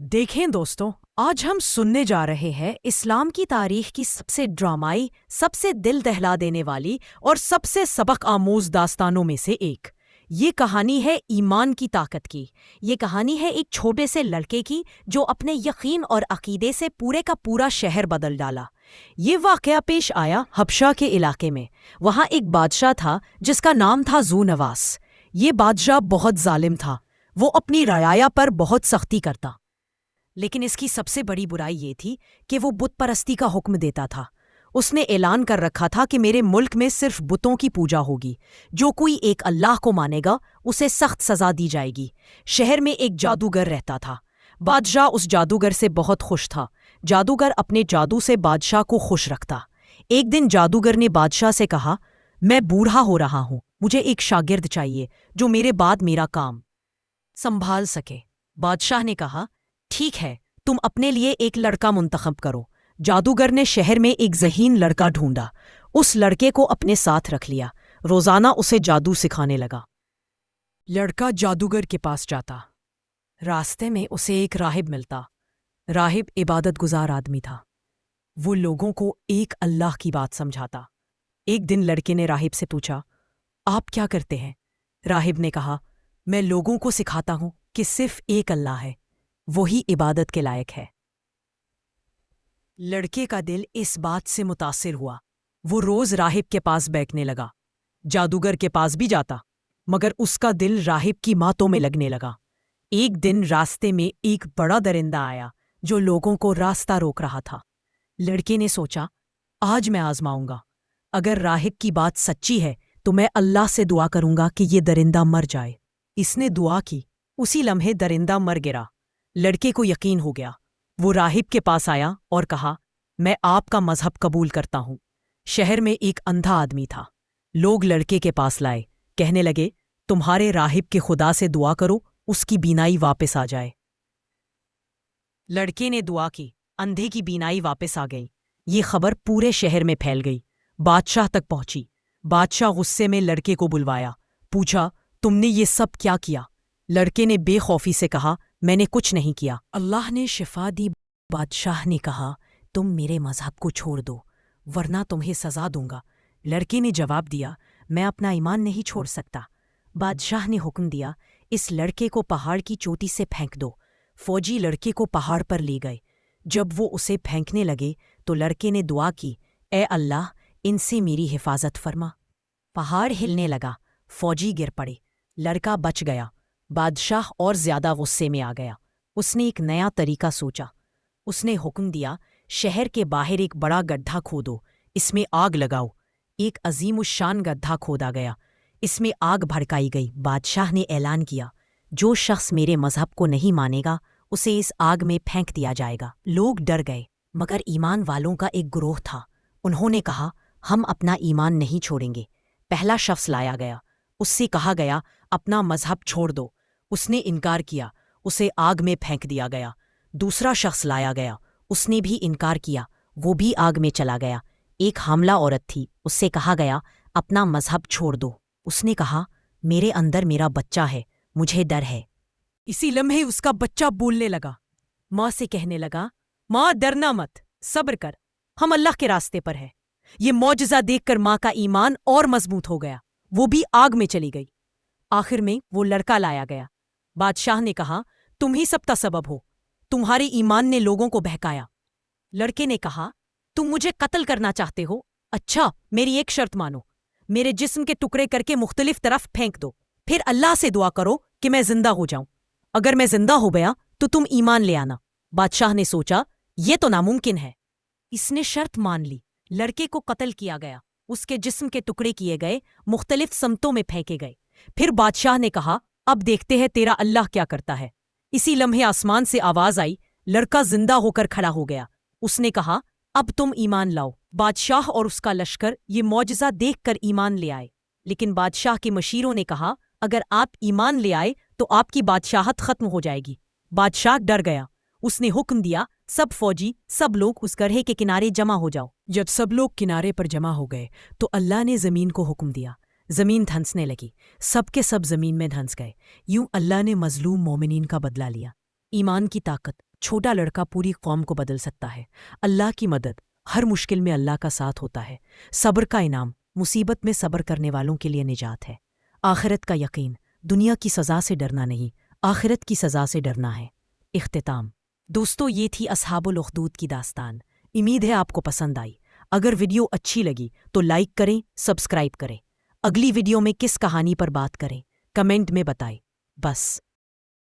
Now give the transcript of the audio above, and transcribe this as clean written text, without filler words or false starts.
دیکھیں دوستوں، آج ہم سننے جا رہے ہیں اسلام کی تاریخ کی سب سے ڈرامائی، سب سے دل دہلا دینے والی اور سب سے سبق آموز داستانوں میں سے ایک۔ یہ کہانی ہے ایمان کی طاقت کی۔ یہ کہانی ہے ایک چھوٹے سے لڑکے کی جو اپنے یقین اور عقیدے سے پورے کا پورا شہر بدل ڈالا۔ یہ واقعہ پیش آیا حبشہ کے علاقے میں۔ وہاں ایک بادشاہ تھا جس کا نام تھا ذو نواس۔ یہ بادشاہ بہت ظالم تھا۔ وہ اپنی رعایا پر بہت سختی کرتا، لیکن اس کی سب سے بڑی برائی یہ تھی کہ وہ بت پرستی کا حکم دیتا تھا۔ اس نے اعلان کر رکھا تھا کہ میرے ملک میں صرف بتوں کی پوجا ہوگی۔ جو کوئی ایک اللہ کو مانے گا اسے سخت سزا دی جائے گی۔ شہر میں ایک جادوگر رہتا تھا۔ بادشاہ اس جادوگر سے بہت خوش تھا۔ جادوگر اپنے جادو سے بادشاہ کو خوش رکھتا۔ ایک دن جادوگر نے بادشاہ سے کہا، میں بوڑھا ہو رہا ہوں، مجھے ایک شاگرد چاہیے جو میرے بعد میرا کام سنبھال سکے۔ بادشاہ نے کہا، ٹھیک ہے، تم اپنے لیے ایک لڑکا منتخب کرو۔ جادوگر نے شہر میں ایک ذہین لڑکا ڈھونڈا۔ اس لڑکے کو اپنے ساتھ رکھ لیا۔ روزانہ اسے جادو سکھانے لگا۔ لڑکا جادوگر کے پاس جاتا۔ راستے میں اسے ایک راہب ملتا۔ راہب عبادت گزار آدمی تھا۔ وہ لوگوں کو ایک اللہ کی بات سمجھاتا۔ ایک دن لڑکے نے راہب سے پوچھا، آپ کیا کرتے ہیں؟ راہب نے کہا، میں لوگوں کو سکھاتا ہوں کہ صرف ایک اللہ ہے، وہی عبادت کے لائق ہے۔ لڑکے کا دل اس بات سے متاثر ہوا۔ وہ روز راہب کے پاس بیٹھنے لگا۔ جادوگر کے پاس بھی جاتا، مگر اس کا دل راہب کی باتوں میں لگنے لگا۔ ایک دن راستے میں ایک بڑا درندہ آیا جو لوگوں کو راستہ روک رہا تھا۔ لڑکے نے سوچا، آج میں آزماؤں گا۔ اگر راہب کی بات سچی ہے تو میں اللہ سے دعا کروں گا کہ یہ درندہ مر جائے۔ اس نے دعا کی۔ اسی لمحے درندہ مر گرا۔ لڑکے کو یقین ہو گیا۔ وہ راہب کے پاس آیا اور کہا، میں آپ کا مذہب قبول کرتا ہوں۔ شہر میں ایک اندھا آدمی تھا۔ لوگ لڑکے کے پاس لائے، کہنے لگے، تمہارے راہب کے خدا سے دعا کرو، اس کی بینائی واپس آ جائے۔ لڑکے نے دعا کی، اندھے کی بینائی واپس آ گئی۔ یہ خبر پورے شہر میں پھیل گئی۔ بادشاہ تک پہنچی۔ بادشاہ غصے میں لڑکے کو بلوایا، پوچھا، تم نے یہ سب کیا کیا؟ لڑکے نے بے خوفی سے کہا، میں نے کچھ نہیں کیا، اللہ نے شفا دی۔ بادشاہ نے کہا، تم میرے مذہب کو چھوڑ دو ورنہ تمہیں سزا دوں گا۔ لڑکے نے جواب دیا، میں اپنا ایمان نہیں چھوڑ سکتا۔ بادشاہ نے حکم دیا، اس لڑکے کو پہاڑ کی چوٹی سے پھینک دو۔ فوجی لڑکے کو پہاڑ پر لے گئے۔ جب وہ اسے پھینکنے لگے تو لڑکے نے دعا کی، اے اللہ، ان سے میری حفاظت فرما۔ پہاڑ ہلنے لگا، فوجی گر پڑے، لڑکا بچ گیا۔ بادشاہ اور زیادہ غصے میں آ گیا۔ اس نے ایک نیا طریقہ سوچا۔ اس نے حکم دیا، شہر کے باہر ایک بڑا گڈھا کھودو، اس میں آگ لگاؤ۔ ایک عظیم الشان گڈھا کھودا گیا، اس میں آگ بھڑکائی گئی۔ بادشاہ نے اعلان کیا، جو شخص میرے مذہب کو نہیں مانے گا اسے اس آگ میں پھینک دیا جائے گا۔ لوگ ڈر گئے، مگر ایمان والوں کا ایک گروہ تھا۔ انہوں نے کہا، ہم اپنا ایمان نہیں چھوڑیں گے۔ پہلا شخص لایا گیا۔ اس سے کہا گیا، اپنا مذہب چھوڑ دو۔ اس نے انکار کیا، اسے آگ میں پھینک دیا گیا۔ دوسرا شخص لایا گیا، اس نے بھی انکار کیا، وہ بھی آگ میں چلا گیا۔ ایک حاملہ عورت تھی، اس سے کہا گیا، اپنا مذہب چھوڑ دو۔ اس نے کہا، میرے اندر میرا بچہ ہے، مجھے ڈر ہے۔ اسی لمحے اس کا بچہ بولنے لگا۔ ماں سے کہنے لگا، ماں ڈرنا مت، صبر کر، ہم اللہ کے راستے پر ہیں۔ یہ معجزہ دیکھ کر ماں کا ایمان اور مضبوط ہو گیا، وہ بھی آگ میں چلی گئی۔ آخر میں وہ لڑکا لایا گیا۔ بادشاہ نے کہا، تم ہی سب کا سبب ہو، تمہارے ایمان نے لوگوں کو بہکایا۔ لڑکے نے کہا، تم مجھے قتل کرنا چاہتے ہو؟ اچھا، میری ایک شرط مانو، میرے جسم کے ٹکڑے کر کے مختلف طرف پھینک دو، پھر اللہ سے دعا کرو کہ میں زندہ ہو جاؤں۔ اگر میں زندہ ہو گیا تو تم ایمان لے آنا۔ بادشاہ نے سوچا، یہ تو ناممکن ہے۔ اس نے شرط مان لی۔ لڑکے کو قتل کیا گیا، اس کے جسم کے ٹکڑے کیے گئے، مختلف سمتوں میں پھینکے گئے۔ پھر بادشاہ نے کہا، اب دیکھتے ہیں تیرا اللہ کیا کرتا ہے۔ اسی لمحے آسمان سے آواز آئی، لڑکا زندہ ہو کر کھڑا ہو گیا۔ اس نے کہا، اب تم ایمان لاؤ۔ بادشاہ اور اس کا لشکر یہ معجزہ دیکھ کر ایمان لے آئے، لیکن بادشاہ کے مشیروں نے کہا، اگر آپ ایمان لے آئے تو آپ کی بادشاہت ختم ہو جائے گی۔ بادشاہ ڈر گیا۔ اس نے حکم دیا، سب فوجی، سب لوگ اس گڑھے کے کنارے جمع ہو جاؤ۔ جب سب لوگ کنارے پر جمع ہو گئے تو اللہ نے زمین کو حکم دیا، زمین دھنسنے لگی، سب کے سب زمین میں دھنس گئے۔ یوں اللہ نے مظلوم مومنین کا بدلہ لیا۔ ایمان کی طاقت، چھوٹا لڑکا پوری قوم کو بدل سکتا ہے۔ اللہ کی مدد، ہر مشکل میں اللہ کا ساتھ ہوتا ہے۔ صبر کا انعام، مصیبت میں صبر کرنے والوں کے لیے نجات ہے۔ آخرت کا یقین، دنیا کی سزا سے ڈرنا نہیں، آخرت کی سزا سے ڈرنا ہے۔ اختتام۔ دوستو، یہ تھی اصحاب الاخدود کی داستان۔ امید ہے آپ کو پسند آئی۔ اگر ویڈیو اچھی لگی تو لائک کریں، سبسکرائب کریں۔ اگلی ویڈیو میں کس کہانی پر بات کریں کمنٹ میں بتائیں۔ بس